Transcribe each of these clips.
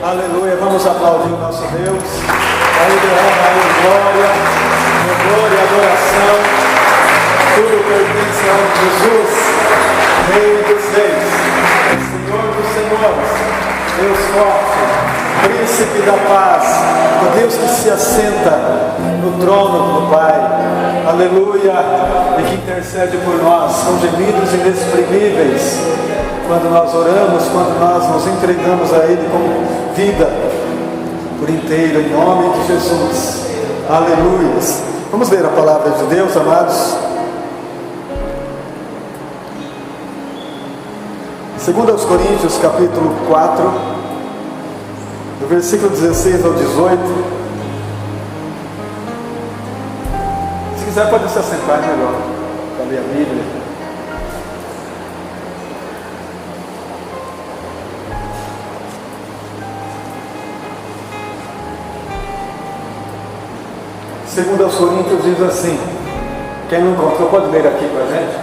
Aleluia, vamos aplaudir o nosso Deus. Aí honra, glória, louvor e adoração. Tudo pertence ao Jesus, Rei dos Reis, Senhor dos Senhores, Deus forte, Príncipe da paz, o Deus que se assenta no trono do Pai. Aleluia, e que intercede por nós com gemidos inexprimíveis. Quando nós oramos, quando nós nos entregamos a Ele com vida por inteiro, em nome de Jesus. Aleluia. Vamos ler a palavra de Deus, amados. 2 Coríntios, capítulo 4, do versículo 16 ao 18. Se quiser pode se assentar melhor para ler a Bíblia. Segundo aos Coríntios diz assim, quem não encontrou pode ler aqui para a gente.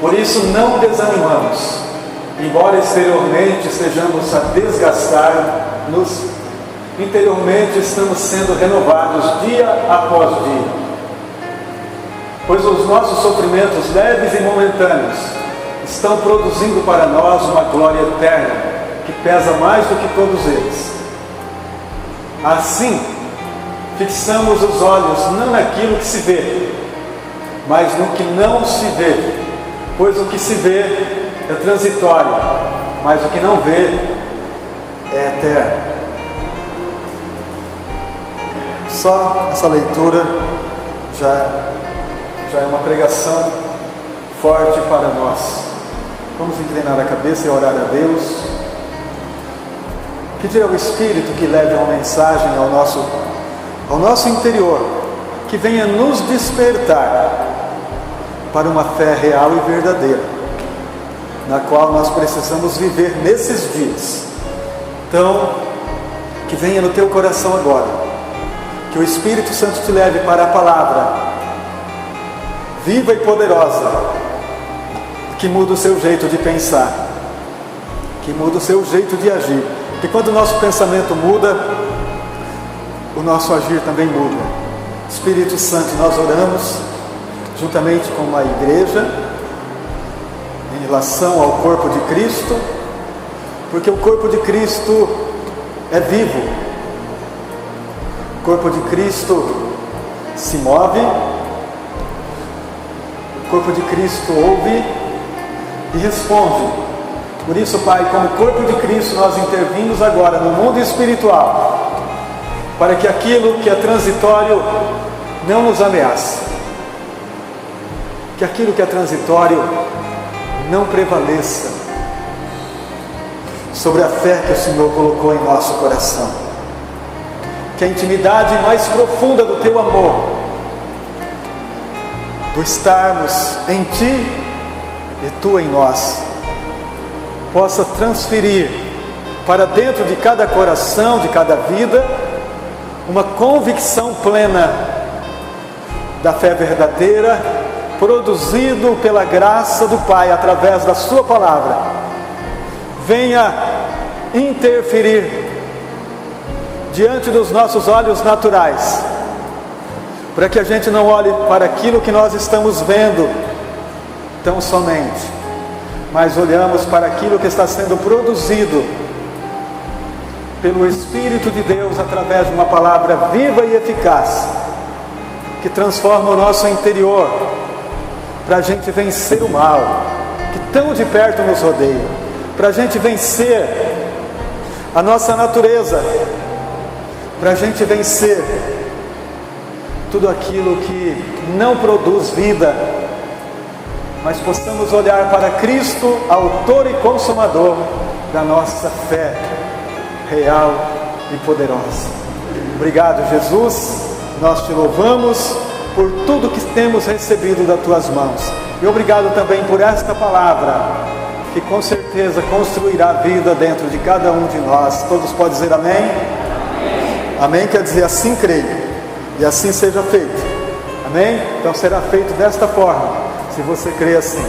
Por isso não desanimamos, embora exteriormente estejamos a desgastar-nos, interiormente estamos sendo renovados dia após dia. Pois os nossos sofrimentos leves e momentâneos estão produzindo para nós uma glória eterna, que pesa mais do que todos eles. Assim, fixamos os olhos não naquilo que se vê, mas no que não se vê, pois o que se vê é transitório, mas o que não vê é eterno. Só essa leitura já é uma pregação forte para nós. Vamos inclinar a cabeça e orar a Deus. Pedir ao Espírito que leve uma mensagem ao nosso interior, que venha nos despertar para uma fé real e verdadeira, na qual nós precisamos viver nesses dias. Então, que venha no teu coração agora, que o Espírito Santo te leve para a palavra viva e poderosa, que muda o seu jeito de pensar, que muda o seu jeito de agir, que quando o nosso pensamento muda, o nosso agir também muda. Espírito Santo, nós oramos juntamente com a igreja em relação ao corpo de Cristo, porque o corpo de Cristo é vivo, o corpo de Cristo se move, o corpo de Cristo ouve e responde. Por isso, Pai, como corpo de Cristo, nós intervimos agora no mundo espiritual, para que aquilo que é transitório não nos ameace, que aquilo que é transitório não prevaleça sobre a fé que o Senhor colocou em nosso coração, que a intimidade mais profunda do Teu amor, do estarmos em Ti e Tu em nós, possa transferir para dentro de cada coração, de cada vida, uma convicção plena da fé verdadeira, produzido pela graça do Pai, através da Sua palavra. Venha interferir diante dos nossos olhos naturais, para que a gente não olhe para aquilo que nós estamos vendo tão somente, mas olhamos para aquilo que está sendo produzido pelo Espírito de Deus, através de uma palavra viva e eficaz, que transforma o nosso interior, para a gente vencer o mal, que tão de perto nos rodeia, para a gente vencer a nossa natureza, para a gente vencer tudo aquilo que não produz vida, mas possamos olhar para Cristo, autor e consumador da nossa fé real e poderosa. Obrigado, Jesus, nós te louvamos por tudo que temos recebido das tuas mãos, e obrigado também por esta palavra, que com certeza construirá vida dentro de cada um de nós. Todos podem dizer amém? Amém, amém quer dizer assim creio, e assim seja feito. Amém? Então será feito desta forma, se você crê assim.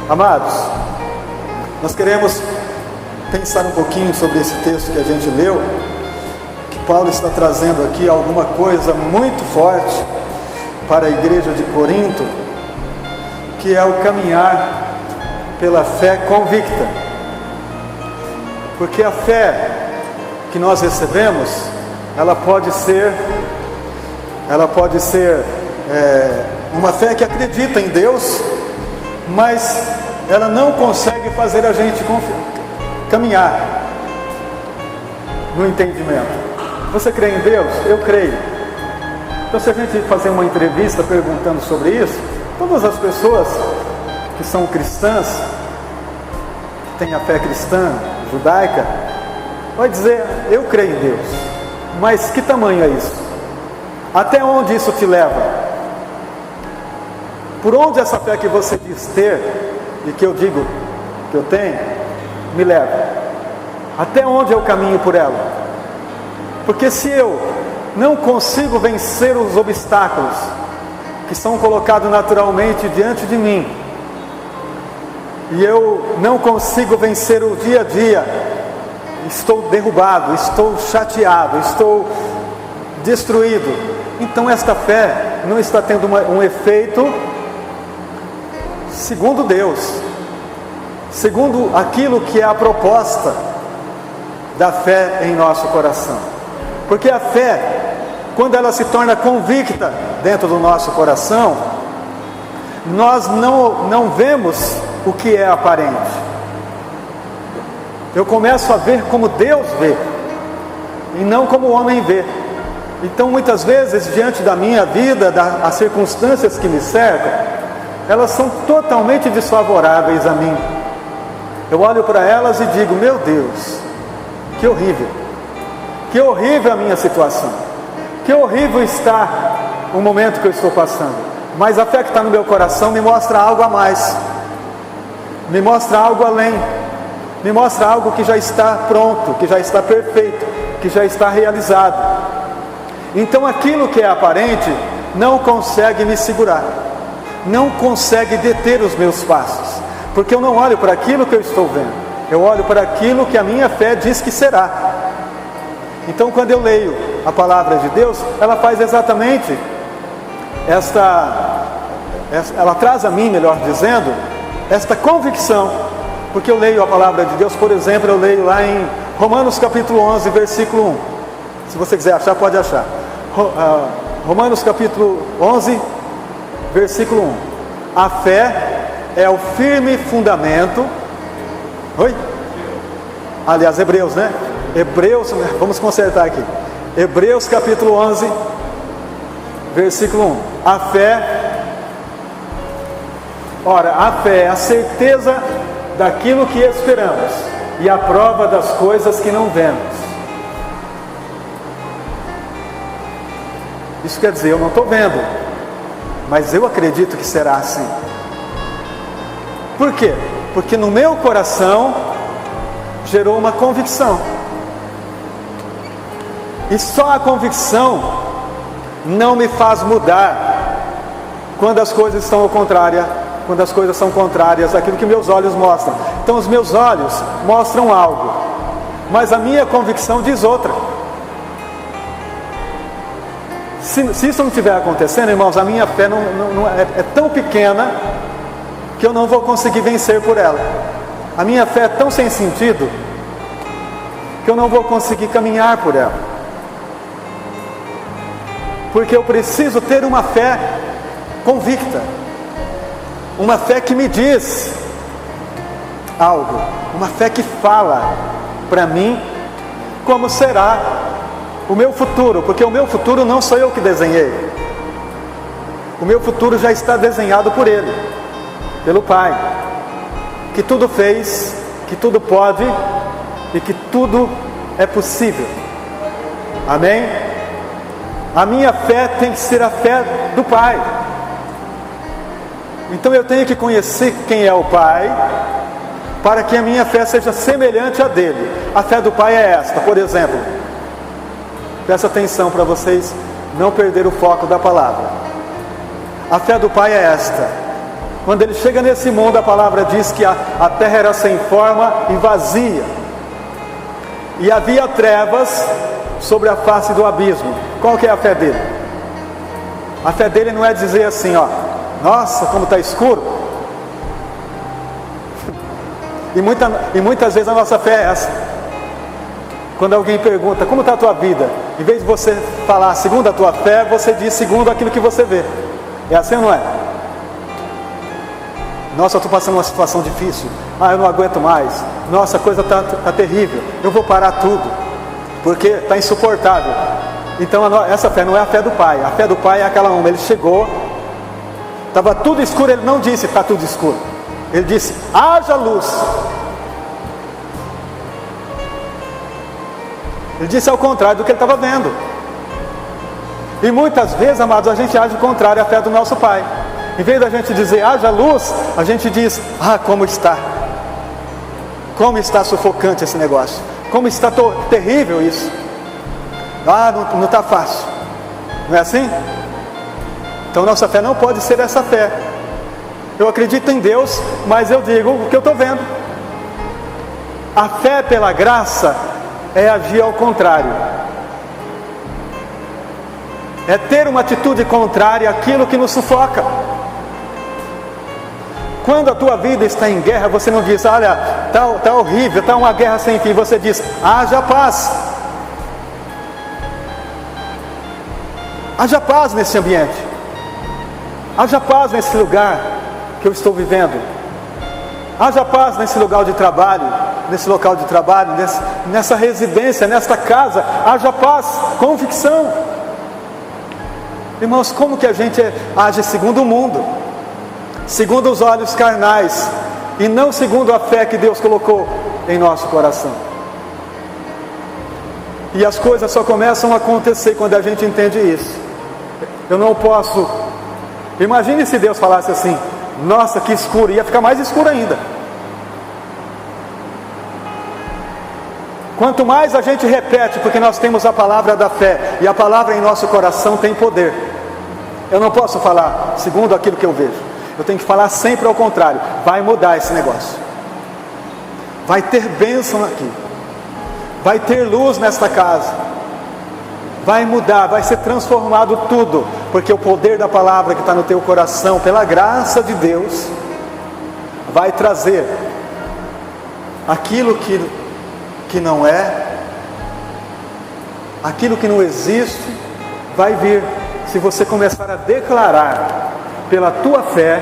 Amados, nós queremos pensar um pouquinho sobre esse texto que a gente leu, que Paulo está trazendo aqui alguma coisa muito forte para a igreja de Corinto, que é o caminhar pela fé convicta. Porque a fé que nós recebemos, ela pode ser uma fé que acredita em Deus, mas ela não consegue fazer a gente caminhar no entendimento. Você crê em Deus? Eu creio. Então, se a gente fazer uma entrevista perguntando sobre isso, todas as pessoas que são cristãs, que têm a fé cristã, judaica, vai dizer: eu creio em Deus. Mas que tamanho é isso? Até onde isso te leva? Por onde essa fé que você diz ter, e que eu digo que eu tenho, me leva? Até onde eu caminho por ela? Porque se eu não consigo vencer os obstáculos que são colocados naturalmente diante de mim, e eu não consigo vencer o dia a dia, estou derrubado, estou chateado, estou destruído, então esta fé não está tendo um efeito segundo Deus, segundo aquilo que é a proposta da fé em nosso coração. Porque a fé, quando ela se torna convicta dentro do nosso coração, nós não vemos o que é aparente. Eu começo a ver como Deus vê, e não como o homem vê. Então, muitas vezes, diante da minha vida, as circunstâncias que me cercam, elas são totalmente desfavoráveis a mim. Eu olho para elas e digo: meu Deus, que horrível. Que horrível a minha situação. Que horrível está o momento que eu estou passando. Mas a fé que está no meu coração me mostra algo a mais. Me mostra algo além. Me mostra algo que já está pronto, que já está perfeito, que já está realizado. Então aquilo que é aparente não consegue me segurar, não consegue deter os meus passos, porque eu não olho para aquilo que eu estou vendo, eu olho para aquilo que a minha fé diz que será. Então, quando eu leio a palavra de Deus, ela faz exatamente ela traz a mim, melhor dizendo, esta convicção. Porque eu leio a palavra de Deus, por exemplo, eu leio lá em Romanos capítulo 11, versículo 1. Se você quiser achar, pode achar. Romanos capítulo 11, versículo 1. A fé é o firme fundamento. Oi? Aliás, Hebreus, né? Hebreus, vamos consertar aqui. Hebreus capítulo 11, versículo 1. A fé é a certeza daquilo que esperamos e a prova das coisas que não vemos. Isso quer dizer, eu não estou vendo, mas eu acredito que será assim. Por quê? Porque no meu coração gerou uma convicção. E só a convicção não me faz mudar quando as coisas estão ao contrário, quando as coisas são contrárias àquilo que meus olhos mostram. Então os meus olhos mostram algo, mas a minha convicção diz outra. Se isso não estiver acontecendo, irmãos, a minha fé é tão pequena que eu não vou conseguir vencer por ela. A minha fé é tão sem sentido que eu não vou conseguir caminhar por ela. Porque eu preciso ter uma fé convicta, uma fé que me diz algo, uma fé que fala para mim como será o meu futuro, porque o meu futuro não sou eu que desenhei, o meu futuro já está desenhado por Ele, pelo Pai, que tudo fez, que tudo pode e que tudo é possível. Amém? A minha fé tem que ser a fé do Pai. Então eu tenho que conhecer quem é o Pai, para que a minha fé seja semelhante à dele. A fé do Pai é esta, por exemplo. Presta atenção para vocês não perder o foco da palavra. A fé do Pai é esta. Quando ele chega nesse mundo, a palavra diz que a terra era sem forma e vazia, e havia trevas sobre a face do abismo. Qual que é a fé dele? A fé dele não é dizer assim, ó, nossa, como está escuro. E muitas vezes a nossa fé é essa. Quando alguém pergunta, como está a tua vida? Em vez de você falar segundo a tua fé, você diz segundo aquilo que você vê. É assim ou não é? Nossa, eu estou passando uma situação difícil. Eu não aguento mais. Nossa, a coisa está terrível. Eu vou parar tudo, porque está insuportável. Então essa fé não é a fé do Pai. A fé do Pai é aquela uma. Ele chegou, estava tudo escuro. Ele não disse está tudo escuro. Ele disse haja luz. Ele disse ao contrário do que ele estava vendo. E muitas vezes, amados, a gente age contrário à fé do nosso Pai. Em vez da gente dizer haja luz, a gente diz como está. Como está sufocante esse negócio. Como está terrível isso. Não está fácil. Não é assim? Então nossa fé não pode ser essa fé. Eu acredito em Deus, mas eu digo o que eu estou vendo. A fé pela graça é agir ao contrário. É ter uma atitude contrária àquilo que nos sufoca. Quando a tua vida está em guerra, você não diz, olha, está horrível, está uma guerra sem fim. Você diz, haja paz. Haja paz nesse ambiente. Haja paz nesse lugar que eu estou vivendo. Haja paz nesse lugar de trabalho, nessa residência, nesta casa. Haja paz, convicção. Irmãos, como que a gente age segundo o mundo? Segundo os olhos carnais, e não segundo a fé que Deus colocou em nosso coração. E as coisas só começam a acontecer quando a gente entende isso. Eu não posso... Imagine se Deus falasse assim, nossa, que escuro, ia ficar mais escuro ainda. Quanto mais a gente repete, porque nós temos a palavra da fé, e a palavra em nosso coração tem poder. Eu não posso falar segundo aquilo que eu vejo. Eu tenho que falar sempre ao contrário. Vai mudar esse negócio. Vai ter bênção aqui. Vai ter luz nesta casa. Vai mudar, vai ser transformado tudo. Porque o poder da palavra que está no teu coração, pela graça de Deus, vai trazer aquilo que não é, aquilo que não existe, vai vir. Se você começar a declarar pela tua fé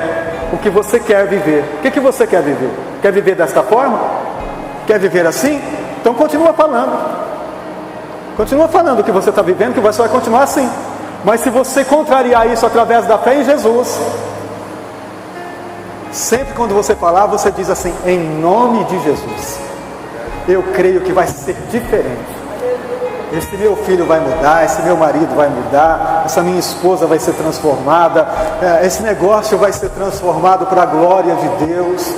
o que você quer viver. O que você quer viver? Quer viver desta forma? Quer viver assim? Então continua falando. Continua falando o que você está vivendo, que você vai continuar assim. Mas se você contrariar isso através da fé em Jesus, sempre quando você falar, você diz assim, em nome de Jesus, eu creio que vai ser diferente. Esse meu filho vai mudar, esse meu marido vai mudar, essa minha esposa vai ser transformada, esse negócio vai ser transformado para a glória de Deus,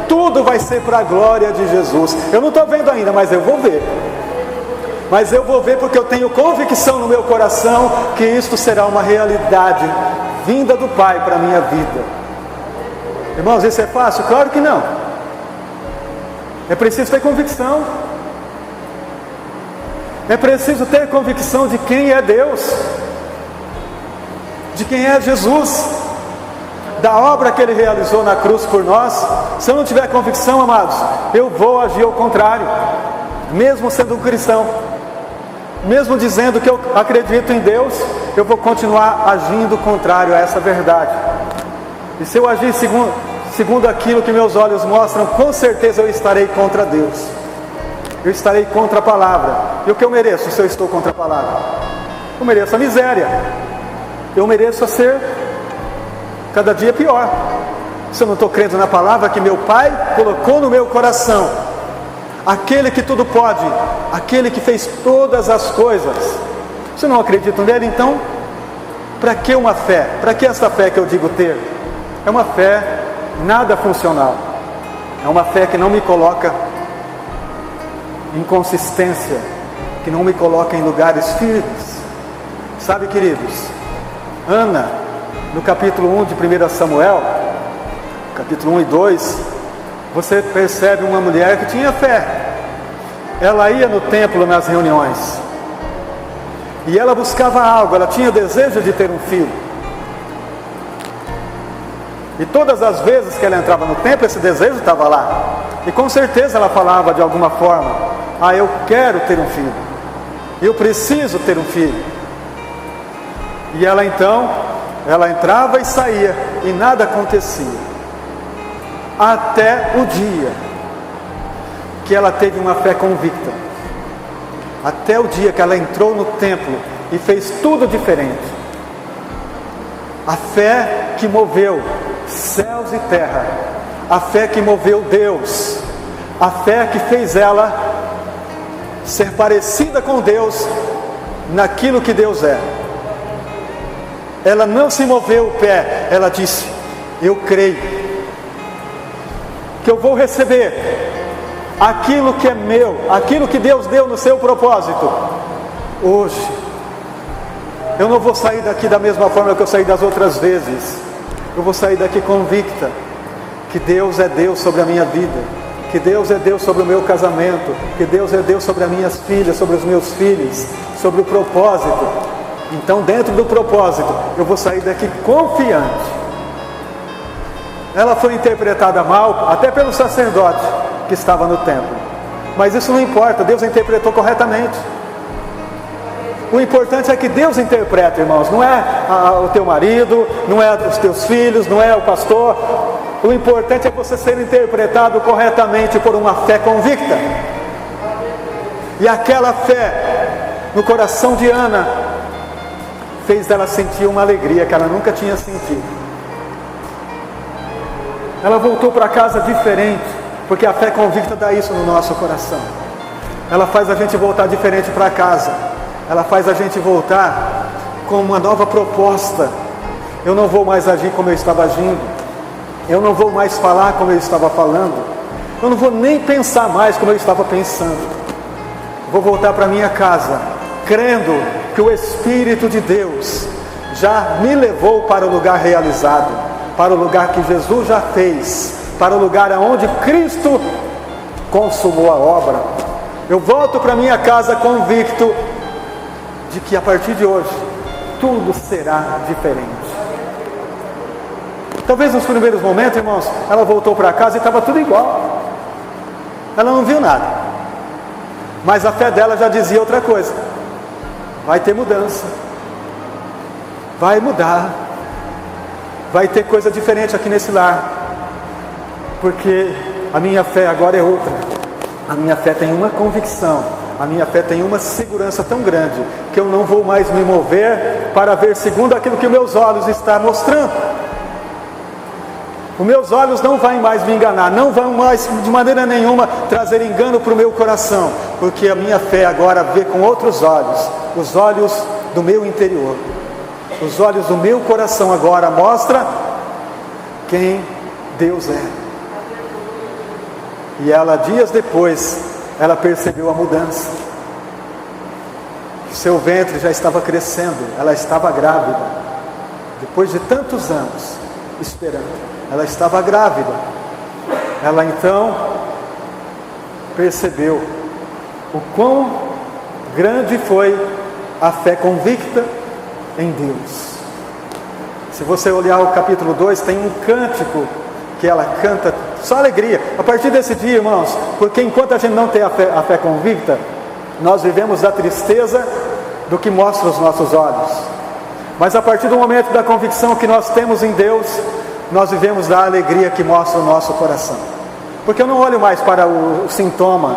tudo vai ser para a glória de Jesus. Eu não estou vendo ainda, mas eu vou ver. Mas eu vou ver porque eu tenho convicção no meu coração que isto será uma realidade vinda do Pai para a minha vida. Irmãos, isso é fácil? Claro que não. É preciso ter convicção. É preciso ter convicção de quem é Deus, de quem é Jesus, da obra que Ele realizou na cruz por nós. Se eu não tiver convicção, amados, eu vou agir ao contrário, mesmo sendo um cristão, mesmo dizendo que eu acredito em Deus, eu vou continuar agindo contrário a essa verdade. E se eu agir segundo aquilo que meus olhos mostram, com certeza eu estarei contra Deus. Eu estarei contra a palavra. E o que eu mereço se eu estou contra a palavra? Eu mereço a miséria. Eu mereço a ser cada dia pior. Se eu não estou crendo na palavra que meu Pai colocou no meu coração, aquele que tudo pode, aquele que fez todas as coisas. Se eu não acredito nele, então, para que uma fé? Para que essa fé que eu digo ter? É uma fé nada funcional. É uma fé que não me coloca inconsistência, que não me coloca em lugares firmes. Sabe, queridos, Ana, no capítulo 1 de 1 Samuel, capítulo 1 e 2, você percebe uma mulher que tinha fé. ela ia no templo nas reuniões. E ela buscava algo, ela tinha desejo de ter um filho. E todas as vezes que ela entrava no templo, esse desejo estava lá. E com certeza ela falava de alguma forma: ah, eu quero ter um filho. Eu preciso ter um filho. E ela então, ela entrava e saía, e nada acontecia. Até o dia que ela teve uma fé convicta. Até o dia que ela entrou no templo e fez tudo diferente. A fé que moveu céus e terra. A fé que moveu Deus. A fé que fez ela ser parecida com Deus naquilo que Deus é. Ela não se moveu o pé, ela disse: eu creio que eu vou receber aquilo que é meu, aquilo que Deus deu no seu propósito. Hoje, eu não vou sair daqui da mesma forma que eu saí das outras vezes. Eu vou sair daqui convicta que Deus é Deus sobre a minha vida, que Deus é Deus sobre o meu casamento, que Deus é Deus sobre as minhas filhas, sobre os meus filhos, sobre o propósito. Então, dentro do propósito, eu vou sair daqui confiante. Ela foi interpretada mal, até pelo sacerdote que estava no templo. Mas isso não importa, Deus a interpretou corretamente. O importante é que Deus interpreta, irmãos. Não é o teu marido, não é os teus filhos, não é o pastor. O importante é você ser interpretado corretamente por uma fé convicta. E aquela fé no coração de Ana fez ela sentir uma alegria que ela nunca tinha sentido. Ela voltou para casa diferente, porque a fé convicta dá isso no nosso coração. Ela faz a gente voltar diferente para casa. Ela faz a gente voltar com uma nova proposta. Eu não vou mais agir como eu estava agindo. Eu não vou mais falar como eu estava falando. Eu não vou nem pensar mais como eu estava pensando. Vou voltar para minha casa, crendo que o Espírito de Deus já me levou para o lugar realizado, para o lugar que Jesus já fez, para o lugar aonde Cristo consumou a obra. Eu volto para minha casa convicto de que a partir de hoje tudo será diferente. Talvez nos primeiros momentos, irmãos, ela voltou para casa e estava tudo igual. Ela não viu nada. Mas a fé dela já dizia outra coisa. Vai ter mudança. Vai mudar. Vai ter coisa diferente aqui nesse lar. Porque a minha fé agora é outra. A minha fé tem uma convicção. A minha fé tem uma segurança tão grande que eu não vou mais me mover para ver segundo aquilo que meus olhos estão mostrando. Os meus olhos não vão mais me enganar, não vão mais de maneira nenhuma trazer engano para o meu coração, porque a minha fé agora vê com outros olhos, os olhos do meu interior, os olhos do meu coração agora mostra quem Deus é. E ela, dias depois, ela percebeu a mudança. Seu ventre já estava crescendo, ela estava grávida, depois de tantos anos esperando. Ela estava grávida. Ela então percebeu o quão grande foi a fé convicta em Deus. Se você olhar o capítulo 2, tem um cântico que ela canta, só alegria. A partir desse dia, irmãos, porque enquanto a gente não tem a fé convicta, nós vivemos da tristeza do que mostra os nossos olhos. Mas a partir do momento da convicção que nós temos em Deus, nós vivemos da alegria que mostra o nosso coração. Porque eu não olho mais para o sintoma,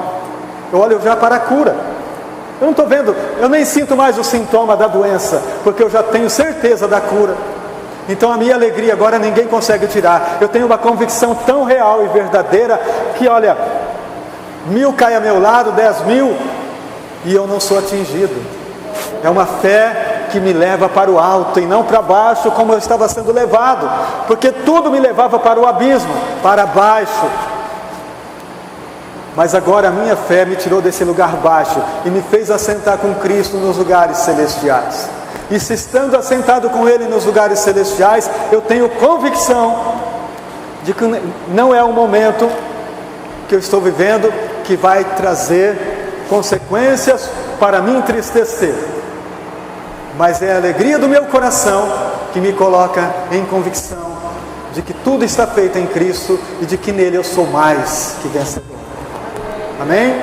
eu olho já para a cura. Eu não estou vendo, eu nem sinto mais o sintoma da doença, porque eu já tenho certeza da cura. Então a minha alegria agora ninguém consegue tirar. Eu tenho uma convicção tão real e verdadeira que, olha, 1000 cai a meu lado, 10.000, e eu não sou atingido. É uma fé que me leva para o alto e não para baixo como eu estava sendo levado, porque tudo me levava para o abismo, para baixo. Mas agora a minha fé me tirou desse lugar baixo e me fez assentar com Cristo nos lugares celestiais. E se estando assentado com Ele nos lugares celestiais, eu tenho convicção de que não é o momento que eu estou vivendo que vai trazer consequências para me entristecer, mas é a alegria do meu coração que me coloca em convicção de que tudo está feito em Cristo e de que nele eu sou mais que vencedor. Amém?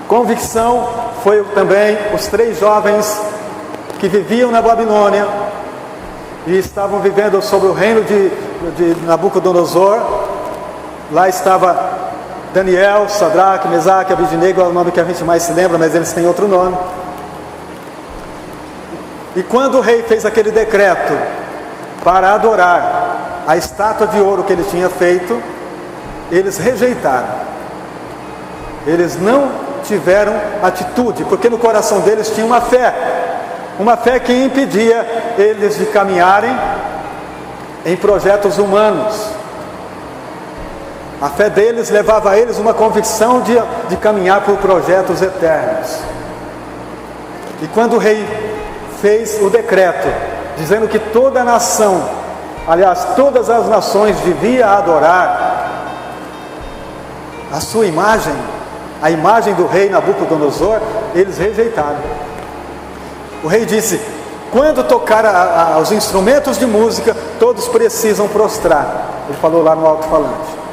Convicção foi também os 3 jovens que viviam na Babilônia e estavam vivendo sobre o reino de Nabucodonosor. Lá estava Daniel, Sadraque, Mesaque, Abednego, é o nome que a gente mais se lembra, mas eles têm outro nome. E quando o rei fez aquele decreto para adorar a estátua de ouro que ele tinha feito, eles rejeitaram. Eles não tiveram atitude, porque no coração deles tinha uma fé que impedia eles de caminharem em projetos humanos. A fé deles levava a eles uma convicção de caminhar por projetos eternos. E quando o rei fez o decreto, dizendo que toda a nação, aliás, todas as nações deviam adorar a sua imagem, a imagem do rei Nabucodonosor, eles rejeitaram. O rei disse: quando tocar os instrumentos de música, todos precisam prostrar. Ele falou lá no alto-falante.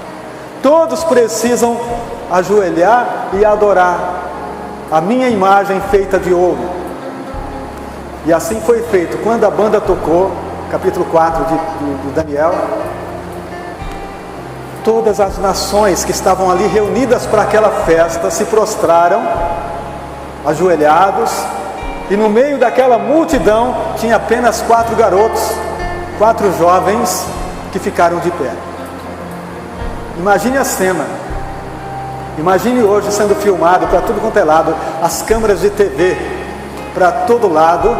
Todos precisam ajoelhar e adorar a minha imagem feita de ouro. E assim foi feito. Quando a banda tocou, capítulo 4 de Daniel, todas as nações que estavam ali reunidas para aquela festa se prostraram, ajoelhados, e no meio daquela multidão tinha apenas 4 garotos, 4 jovens que ficaram de pé. Imagine a cena. Imagine hoje sendo filmado para tudo quanto é lado, as câmeras de TV para todo lado,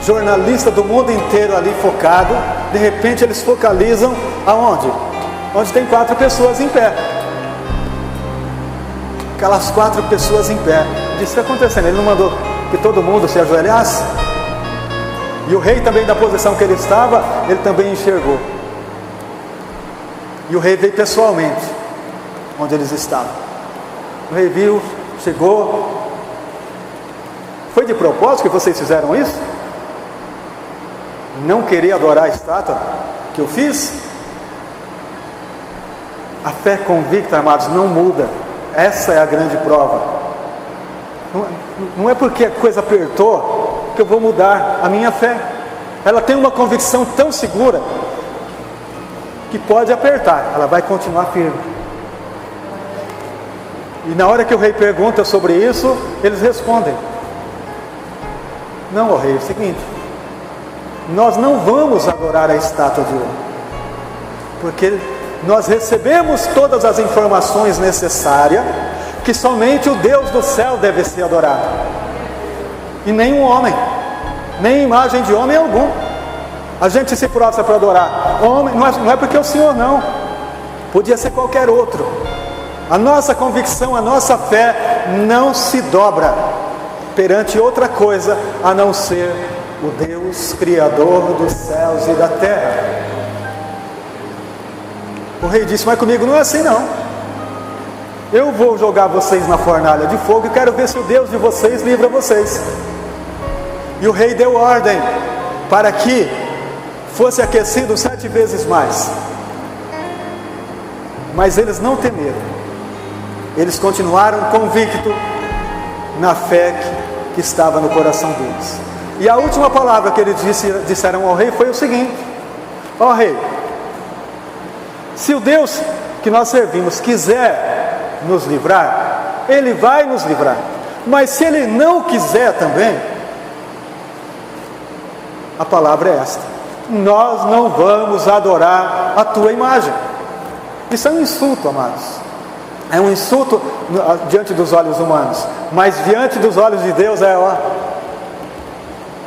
jornalista do mundo inteiro ali focado. De repente eles focalizam aonde? Onde tem 4 pessoas em pé. Aquelas 4 pessoas em pé. O que está acontecendo? Ele não mandou que todo mundo se ajoelhasse? E o rei também, da posição que ele estava, ele também enxergou. E o rei veio pessoalmente onde eles estavam. O rei viu, chegou. Foi de propósito que vocês fizeram isso? Não querer adorar a estátua que eu fiz? A fé convicta, amados, não muda. Essa é a grande prova. Não é porque a coisa apertou que eu vou mudar a minha fé. Ela tem uma convicção tão segura que pode apertar, ela vai continuar firme. E na hora que o rei pergunta sobre isso, eles respondem: não, ó rei, é o seguinte, nós não vamos adorar a estátua de ouro, porque nós recebemos todas as informações necessárias que somente o Deus do céu deve ser adorado, e nenhum homem, nem imagem de homem algum. A gente se prostra para adorar homem, não é porque é o Senhor, não. Podia ser qualquer outro. A nossa convicção, a nossa fé não se dobra perante outra coisa a não ser o Deus Criador dos céus e da terra. O rei disse: mas comigo não é assim não. Eu vou jogar vocês na fornalha de fogo e quero ver se o Deus de vocês livra vocês. E o rei deu ordem para que fosse aquecido 7 vezes mais. Mas eles não temeram. Eles continuaram convictos na fé que estava no coração deles. E a última palavra que eles disseram ao rei foi o seguinte: ó rei, se o Deus que nós servimos quiser nos livrar, Ele vai nos livrar. Mas se Ele não quiser também, a palavra é esta: nós não vamos adorar a tua imagem. Isso é um insulto, amados. É um insulto diante dos olhos humanos, mas diante dos olhos de Deus é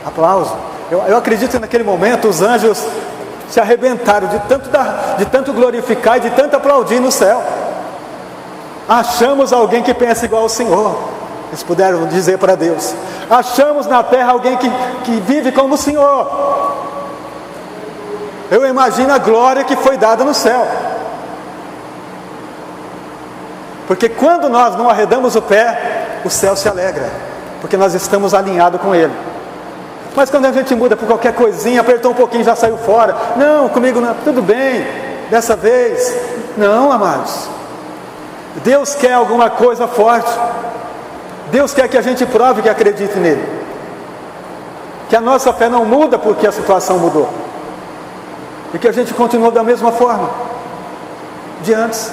aplauso. Eu acredito que naquele momento os anjos se arrebentaram de tanto glorificar e de tanto aplaudir no céu. Achamos alguém que pensa igual ao Senhor. Eles puderam dizer para Deus: achamos na terra alguém que vive como o Senhor. Eu imagino a glória que foi dada no céu. Porque quando nós não arredamos o pé, o céu se alegra, porque nós estamos alinhados com Ele. Mas quando a gente muda por qualquer coisinha, apertou um pouquinho, já saiu fora. Não, comigo não, tudo bem, dessa vez. Não, amados. Deus quer alguma coisa forte. Deus quer que a gente prove que acredite nele. Que a nossa fé não muda porque a situação mudou. E que a gente continua da mesma forma de antes.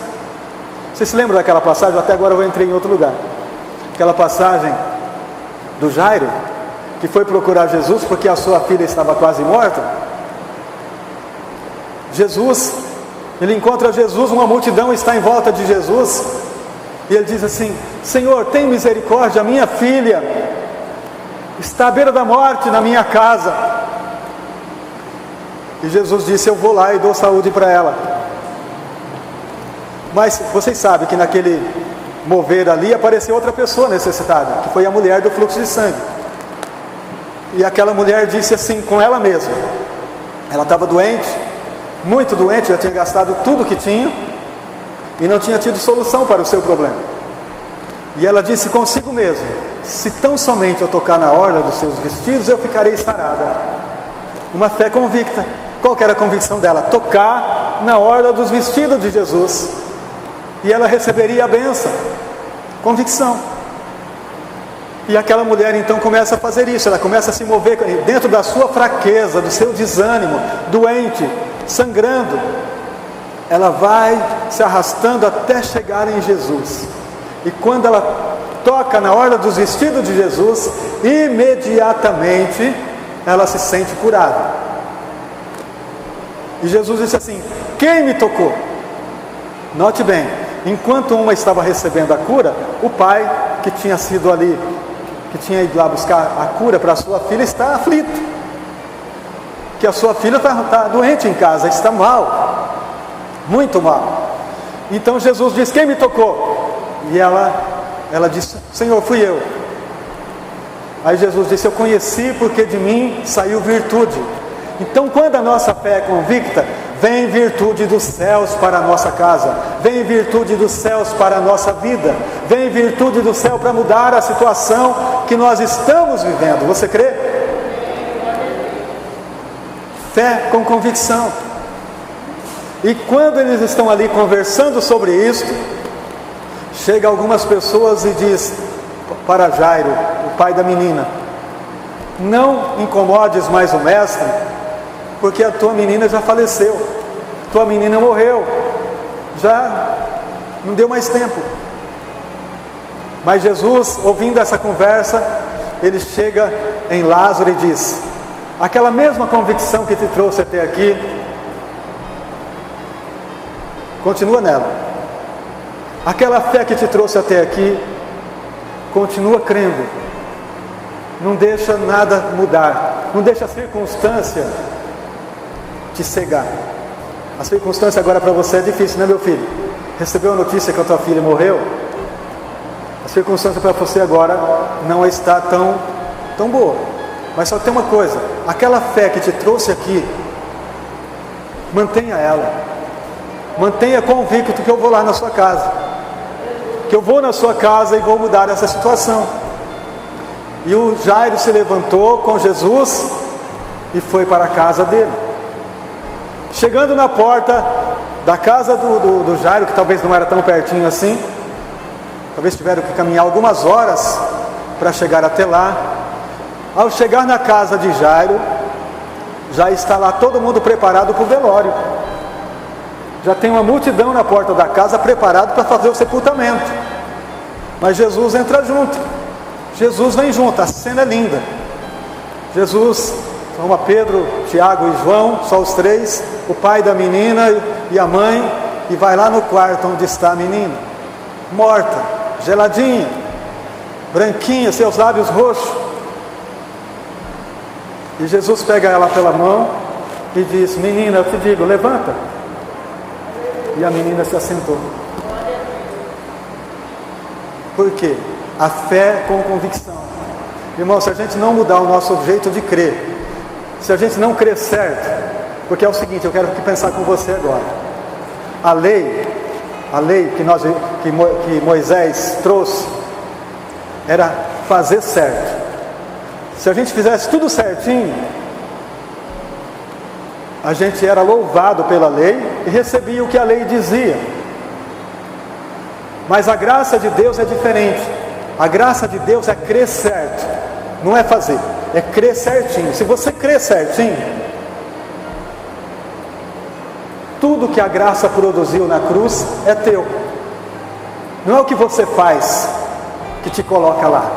Vocês se lembram daquela passagem? Até agora eu entrei em outro lugar. Aquela passagem do Jairo, que foi procurar Jesus porque a sua filha estava quase morta. Ele encontra Jesus, uma multidão está em volta de Jesus, e ele diz assim: Senhor, tem misericórdia, a minha filha está à beira da morte na minha casa. E Jesus disse: eu vou lá e dou saúde para ela. Mas vocês sabem que naquele mover ali apareceu outra pessoa necessitada, que foi a mulher do fluxo de sangue. E aquela mulher disse assim com ela mesma, ela estava doente, muito doente, já tinha gastado tudo que tinha e não tinha tido solução para o seu problema. E ela disse consigo mesma: se tão somente eu tocar na orla dos seus vestidos, eu ficarei sarada. Uma fé convicta. Qual que era a convicção dela? Tocar na orla dos vestidos de Jesus, e ela receberia a bênção. Convicção. E aquela mulher então começa a fazer isso, ela começa a se mover dentro da sua fraqueza, do seu desânimo, doente, sangrando. Ela vai se arrastando até chegar em Jesus. E quando ela toca na orla dos vestidos de Jesus, imediatamente ela se sente curada. E Jesus disse assim: quem me tocou? Note bem, enquanto uma estava recebendo a cura, o pai que tinha sido ali, que tinha ido lá buscar a cura para a sua filha, está aflito, que a sua filha está doente em casa, está mal, muito mal. Então Jesus diz: quem me tocou? E ela disse: Senhor, fui eu. Aí Jesus disse: eu conheci porque de mim saiu virtude. Então, quando a nossa fé é convicta, vem virtude dos céus para a nossa casa, vem virtude dos céus para a nossa vida, vem virtude do céu para mudar a situação que nós estamos vivendo. Você crê? Fé com convicção. E quando eles estão ali conversando sobre isso, chega algumas pessoas e diz para Jairo, o pai da menina: não incomodes mais o mestre, porque a tua menina já faleceu, tua menina morreu, já não deu mais tempo. Mas Jesus, ouvindo essa conversa, ele chega em Lázaro e diz: aquela mesma convicção que te trouxe até aqui, continua nela. Aquela fé que te trouxe até aqui, continua crendo. Não deixa nada mudar, não deixa a circunstância te cegar. A circunstância agora para você é difícil, né, meu filho? Recebeu a notícia que a tua filha morreu? A circunstância para você agora não está tão boa. Mas só tem uma coisa: aquela fé que te trouxe aqui, mantenha ela. Mantenha convicto que eu vou lá na sua casa, que eu vou na sua casa e vou mudar essa situação. E o Jairo se levantou com Jesus e foi para a casa dele. Chegando na porta da casa do Jairo, que talvez não era tão pertinho assim, talvez tiveram que caminhar algumas horas para chegar até lá. Ao chegar na casa de Jairo, já está lá todo mundo preparado para o velório. Já tem uma multidão na porta da casa preparado para fazer o sepultamento. Mas Jesus entra junto. Jesus vem junto, a cena é linda. Jesus chama Pedro, Tiago e João, só os três, o pai da menina e a mãe, e vai lá no quarto onde está a menina, morta, geladinha, branquinha, seus lábios roxos. E Jesus pega ela pela mão e diz: menina, eu te digo, levanta. E a menina se assentou. Por quê? A fé com convicção. Irmão, se a gente não mudar o nosso jeito de crer, se a gente não crer certo, porque é o seguinte, eu quero pensar com você agora. A lei que que Moisés trouxe era fazer certo. Se a gente fizesse tudo certinho, a gente era louvado pela lei e recebia o que a lei dizia. Mas a graça de Deus é diferente. A graça de Deus é crer certo, não é fazer, é crer certinho. Se você crer certinho, tudo que a graça produziu na cruz é teu. Não é o que você faz que te coloca lá,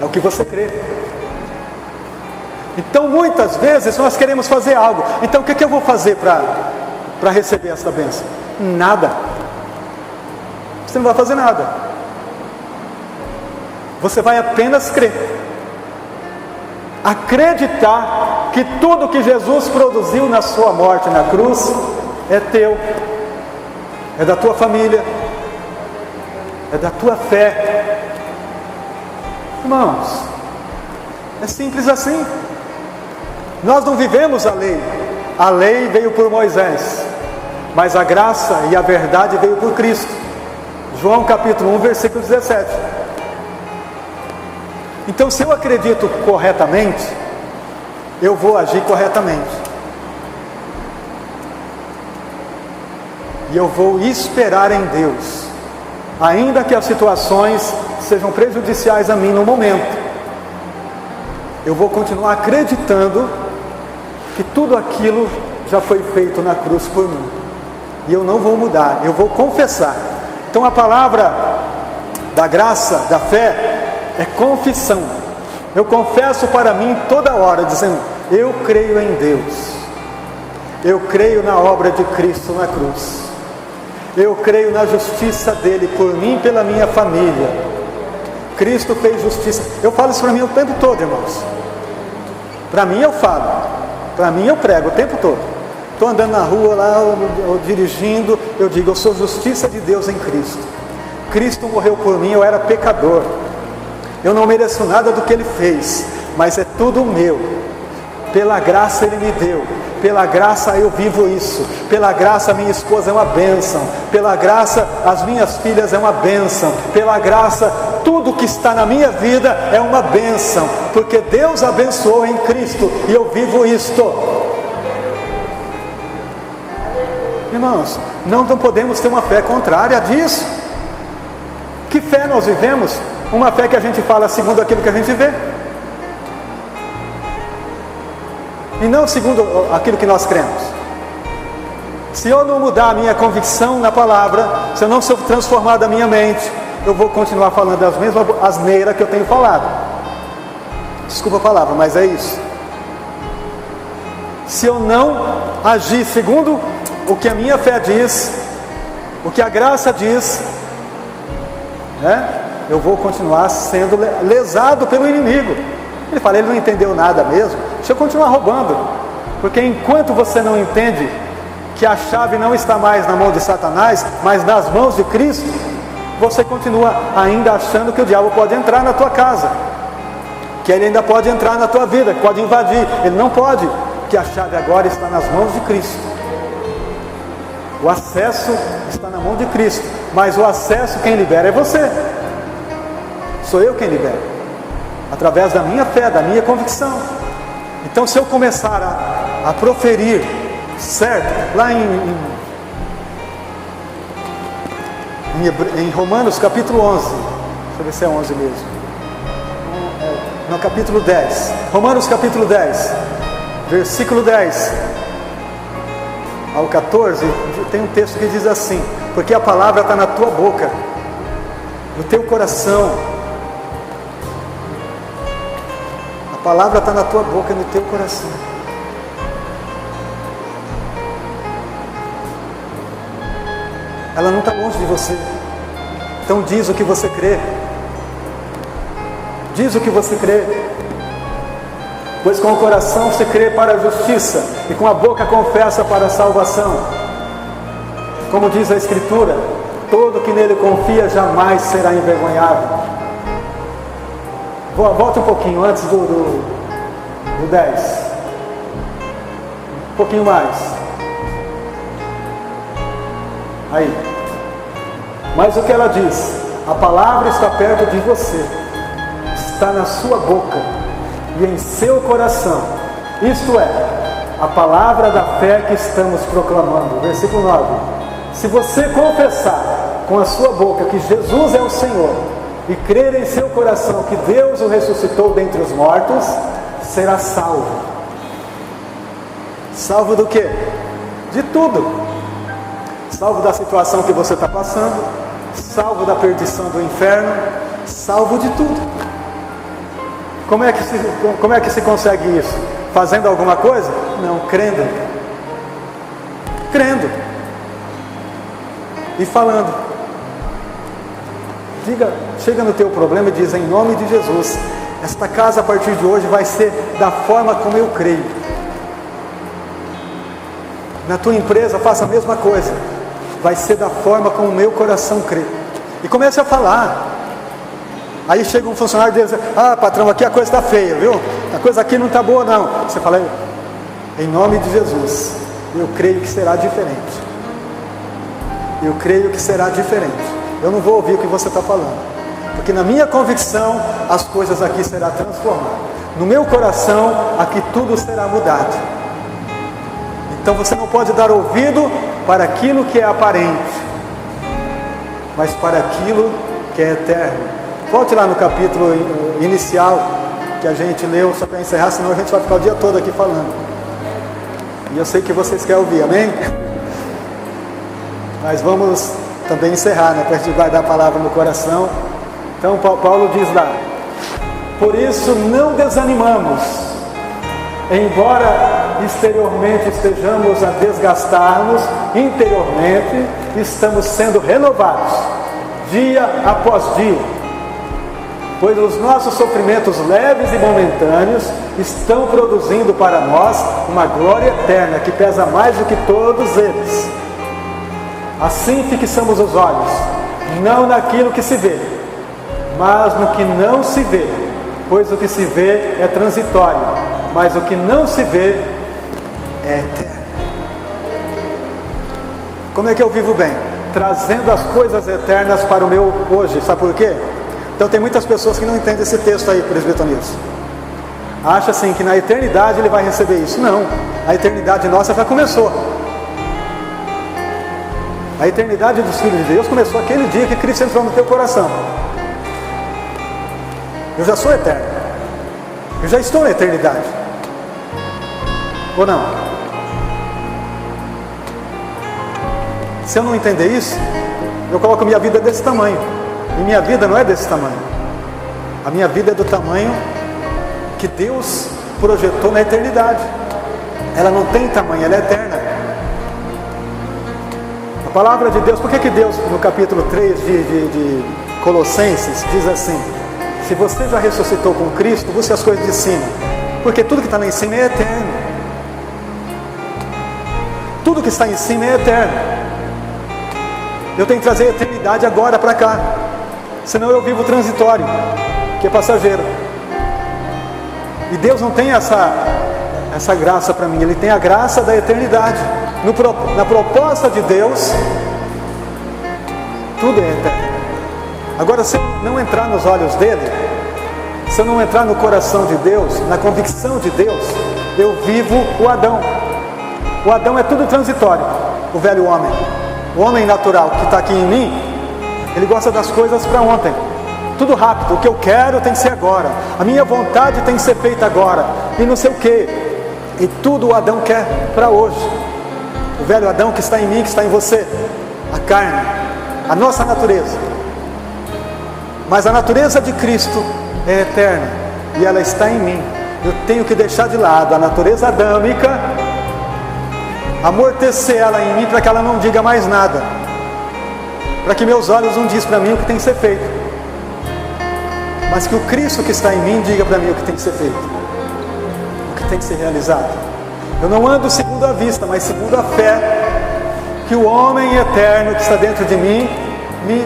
é o que você crê. Então muitas vezes nós queremos fazer algo. Então o que eu vou fazer para receber essa bênção? Nada. Você não vai fazer nada. Você vai apenas crer. Acreditar que tudo que Jesus produziu na sua morte na cruz é teu, é da tua família, é da tua fé. Irmãos, é simples assim. Nós não vivemos a lei veio por Moisés, mas a graça e a verdade veio por Cristo. João capítulo 1, versículo 17. Então, se eu acredito corretamente, eu vou agir corretamente. E eu vou esperar em Deus, ainda que as situações sejam prejudiciais a mim no momento. Eu vou continuar acreditando que tudo aquilo já foi feito na cruz por mim. E eu não vou mudar, eu vou confessar. Então a palavra da graça, da fé, é confissão. Eu confesso para mim toda hora, dizendo: eu creio em Deus, eu creio na obra de Cristo na cruz, eu creio na justiça dele por mim e pela minha família. Cristo fez justiça. Eu falo isso para mim o tempo todo, irmãos. Para mim eu falo, para mim eu prego o tempo todo. Estou andando na rua lá, ou dirigindo, eu digo: eu sou justiça de Deus em Cristo. Cristo morreu por mim, eu era pecador. Eu não mereço nada do que Ele fez, mas é tudo meu. Pela graça Ele me deu. Pela graça eu vivo isso. Pela graça minha esposa é uma bênção. Pela graça as minhas filhas é uma bênção. Pela graça tudo que está na minha vida é uma bênção. Porque Deus abençoou em Cristo e eu vivo isto. Irmãos, não podemos ter uma fé contrária disso. Que fé nós vivemos? Uma fé que a gente fala segundo aquilo que a gente vê, e não segundo aquilo que nós cremos. Se eu não mudar a minha convicção na palavra, se eu não sou transformado a minha mente, eu vou continuar falando as mesmas asneiras que eu tenho falado. Desculpa a palavra, mas é isso. Se eu não agir segundo o que a minha fé diz, o que a graça diz, né? Eu vou continuar sendo lesado pelo inimigo. Ele fala: ele não entendeu nada mesmo, deixa eu continuar roubando. Porque enquanto você não entende que a chave não está mais na mão de Satanás, mas nas mãos de Cristo, você continua ainda achando que o diabo pode entrar na tua casa, que ele ainda pode entrar na tua vida, que pode invadir. Ele não pode, porque a chave agora está nas mãos de Cristo. O acesso está na mão de Cristo, mas o acesso quem libera é você. Sou eu quem libera, através da minha fé, da minha convicção. Então, se eu começar a proferir, certo? Lá em Romanos capítulo 11, deixa eu ver se é 11 mesmo. No capítulo 10, Romanos capítulo 10, versículo 10 ao 14, tem um texto que diz assim: porque a palavra está na tua boca, no teu coração. A palavra está na tua boca e no teu coração. Ela não está longe de você. Então diz o que você crê. Diz o que você crê. Pois com o coração se crê para a justiça, e com a boca confessa para a salvação. Como diz a Escritura: todo que nele confia jamais será envergonhado. Volta um pouquinho antes do 10. Um pouquinho mais. Aí. Mas o que ela diz? A palavra está perto de você, está na sua boca e em seu coração. Isto é, a palavra da fé que estamos proclamando. Versículo 9. Se você confessar com a sua boca que Jesus é o Senhor e crer em seu coração que Deus o ressuscitou dentre os mortos, será salvo. Salvo do quê? De tudo. Salvo da situação que você está passando, salvo da perdição do inferno, salvo de tudo. Como é que se consegue isso? Fazendo alguma coisa? Não, crendo. Crendo. E falando. Chega no teu problema e diz: em nome de Jesus, esta casa a partir de hoje vai ser da forma como eu creio. Na tua empresa faça a mesma coisa. Vai ser da forma como o meu coração crê. E comece a falar. Aí chega um funcionário e diz: ah, patrão, aqui a coisa está feia, viu? A coisa aqui não está boa não. Você fala: em nome de Jesus, eu creio que será diferente. Eu creio que será diferente. Eu não vou ouvir o que você está falando, porque na minha convicção as coisas aqui serão transformadas. No meu coração aqui tudo será mudado. Então você não pode dar ouvido para aquilo que é aparente, mas para aquilo que é eterno. Volte lá no capítulo inicial que a gente leu, só para encerrar, senão a gente vai ficar o dia todo aqui falando. E eu sei que vocês querem ouvir, amém? Mas vamos também encerrar, né? Para a gente guardar a palavra no coração. Então Paulo diz lá: por isso não desanimamos, embora exteriormente estejamos a desgastar-nos, interiormente estamos sendo renovados dia após dia, pois os nossos sofrimentos leves e momentâneos estão produzindo para nós uma glória eterna que pesa mais do que todos eles. Assim fixamos os olhos, não naquilo que se vê, mas no que não se vê, pois o que se vê é transitório, mas o que não se vê é eterno. Como é que eu vivo bem? Trazendo as coisas eternas para o meu hoje. Sabe por quê? Então tem muitas pessoas que não entendem esse texto aí, presbítero Nilson. Acha assim que na eternidade ele vai receber isso. Não, a eternidade nossa já começou. A eternidade dos filhos de Deus começou aquele dia que Cristo entrou no teu coração. Eu já sou eterno. Eu já estou na eternidade. Ou não? Se eu não entender isso, eu coloco minha vida desse tamanho. E minha vida não é desse tamanho. A minha vida é do tamanho que Deus projetou na eternidade. Ela não tem tamanho, ela é eterna. A palavra de Deus, por que Deus no capítulo 3 de Colossenses diz assim: se você já ressuscitou com Cristo, busque as coisas de cima, porque tudo que está lá em cima é eterno. Tudo que está em cima é eterno. Eu tenho que trazer a eternidade agora para cá, senão eu vivo transitório, que é passageiro. E Deus não tem essa graça para mim, Ele tem a graça da eternidade. Na proposta de Deus, tudo é eterno. Agora, se eu não entrar nos olhos dele, se eu não entrar no coração de Deus, na convicção de Deus, eu vivo o Adão. O Adão é tudo transitório, o velho homem. O homem natural que está aqui em mim, ele gosta das coisas para ontem. Tudo rápido, o que eu quero tem que ser agora. A minha vontade tem que ser feita agora. E não sei o que. E tudo o Adão quer para hoje. O velho Adão que está em mim, que está em você. A carne, a nossa natureza. Mas a natureza de Cristo é eterna. E ela está em mim. Eu tenho que deixar de lado a natureza adâmica, amortecer ela em mim para que ela não diga mais nada. Para que meus olhos não dizem para mim o que tem que ser feito. Mas que o Cristo que está em mim diga para mim o que tem que ser feito. O que tem que ser realizado. Eu não ando segundo a vista, mas segundo a fé que o homem eterno que está dentro de mim me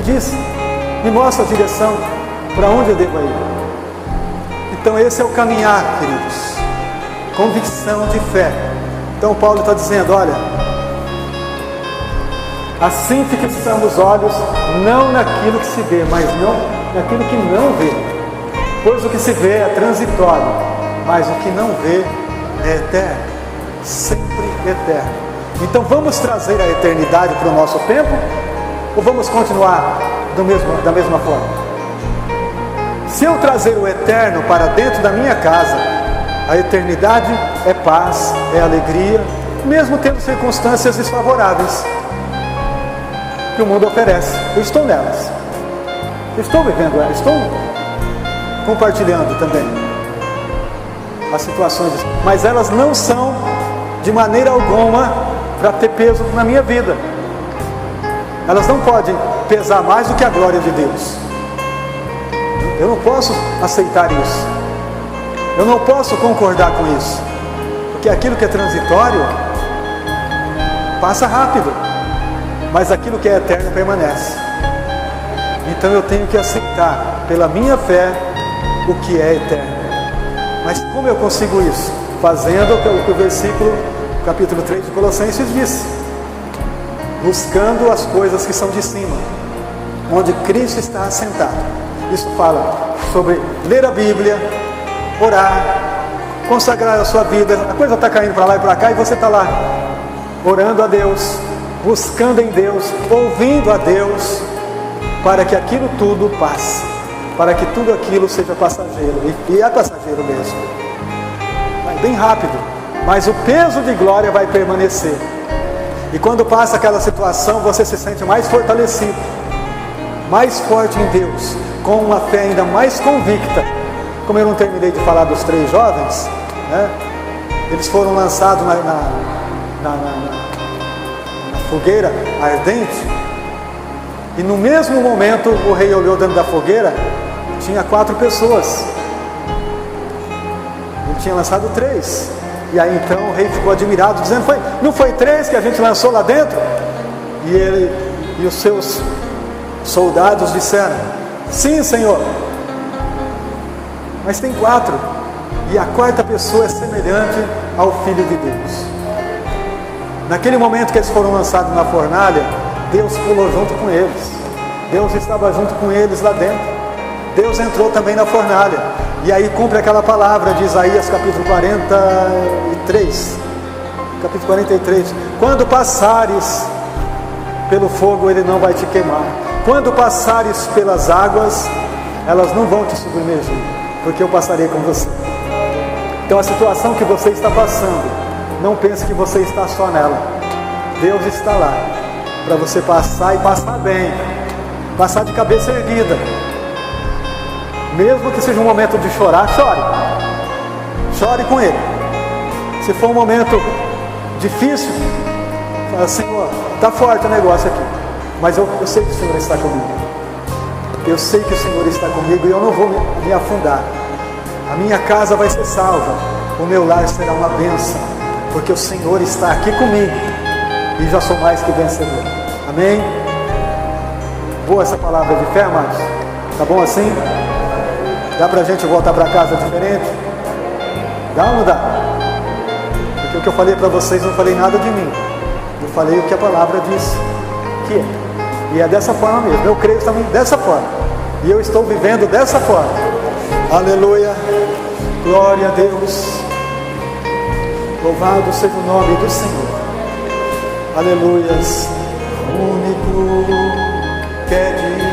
diz, me mostra a direção para onde eu devo ir. Então esse é o caminhar, queridos. Convicção de fé. Então Paulo está dizendo: olha, Assim fixamos os olhos não naquilo que se vê, mas não naquilo que não vê. Pois o que se vê é transitório, mas o que não vê é eterno, sempre eterno. Então vamos trazer a eternidade para o nosso tempo? Ou vamos continuar da mesma forma? Se eu trazer o eterno para dentro da minha casa, a eternidade é paz, é alegria, mesmo tendo circunstâncias desfavoráveis que o mundo oferece. Eu estou nelas. Eu estou vivendo elas. Estou compartilhando também as situações. Mas elas não são de maneira alguma para ter peso na minha vida. Elas não podem pesar mais do que a glória de Deus. Eu não posso aceitar isso. Eu não posso concordar com isso. Porque aquilo que é transitório passa rápido, mas aquilo que é eterno permanece. Então eu tenho que aceitar pela minha fé o que é eterno. Mas como eu consigo isso? Fazendo o que o versículo, capítulo 3 de Colossenses diz: buscando as coisas que são de cima, onde Cristo está assentado. Isso fala sobre ler a Bíblia, orar, consagrar a sua vida. A coisa está caindo para lá e para cá e você está lá orando a Deus, buscando em Deus, ouvindo a Deus, para que aquilo tudo passe, para que tudo aquilo seja passageiro, e é passageiro mesmo, vai bem rápido, mas o peso de glória vai permanecer. E quando passa aquela situação, você se sente mais fortalecido, mais forte em Deus, com uma fé ainda mais convicta. Como eu não terminei de falar dos 3 jovens, né? Eles foram lançados na fogueira ardente, e no mesmo momento o rei olhou dentro da fogueira, tinha 4 pessoas. Ele tinha lançado 3. E aí então o rei ficou admirado, dizendo: não foi 3 que a gente lançou lá dentro? E ele e os seus soldados disseram: sim, Senhor, mas tem 4. E a 4ª pessoa é semelhante ao Filho de Deus. Naquele momento que eles foram lançados na fornalha, Deus pulou junto com eles. Deus estava junto com eles lá dentro. Deus entrou também na fornalha. E aí cumpre aquela palavra de Isaías capítulo 43. Capítulo 43. Quando passares pelo fogo, ele não vai te queimar. Quando passares pelas águas, elas não vão te submergir, porque eu passarei com você. Então a situação que você está passando, não pense que você está só nela. Deus está lá para você passar, e passar bem, passar de cabeça erguida. Mesmo que seja um momento de chorar, chore. Chore com Ele. Se for um momento difícil, fala: Senhor, está forte o negócio aqui, mas eu sei que o Senhor está comigo. Eu sei que o Senhor está comigo e eu não vou me afundar. A minha casa vai ser salva, o meu lar será uma bênção, porque o Senhor está aqui comigo e já sou mais que vencedor. Amém? Boa essa palavra de fé, amados? Tá bom assim? Dá pra gente voltar para casa diferente? Dá ou não dá? Porque o que eu falei para vocês, não falei nada de mim. Eu falei o que a palavra diz que é. E é dessa forma mesmo. Eu creio também dessa forma. E eu estou vivendo dessa forma. Aleluia. Glória a Deus. Louvado seja o nome do Senhor. Aleluias. O único que é de